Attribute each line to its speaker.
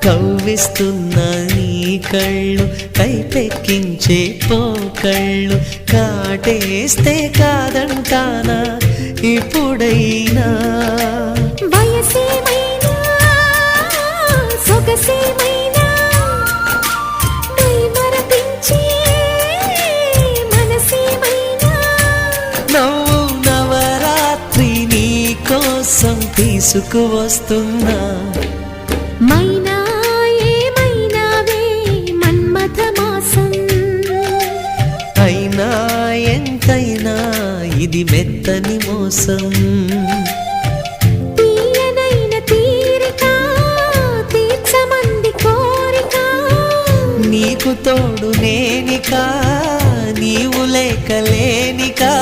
Speaker 1: కవ్విస్తున్న నీ కళ్ళు కైపెక్కించే పోకళ్ళు కాటేస్తే కాదంటానా ఇప్పుడైనా
Speaker 2: వయసేమైనా సొగసేమైనా మరపించే మనసేమైనా
Speaker 1: నవ్వు నవరాత్రి నీ కోసం తీసుకువస్తున్నా
Speaker 2: మైనా ఏమైనావే మన్మథ మాసం
Speaker 1: అయినా ఎంతైనా ఇది మెత్తని మోసం
Speaker 2: తీయనైన తీరిక తీర్చమంది కోరిక
Speaker 1: నీకు తోడు నేనికా నీవు లేక లేనికా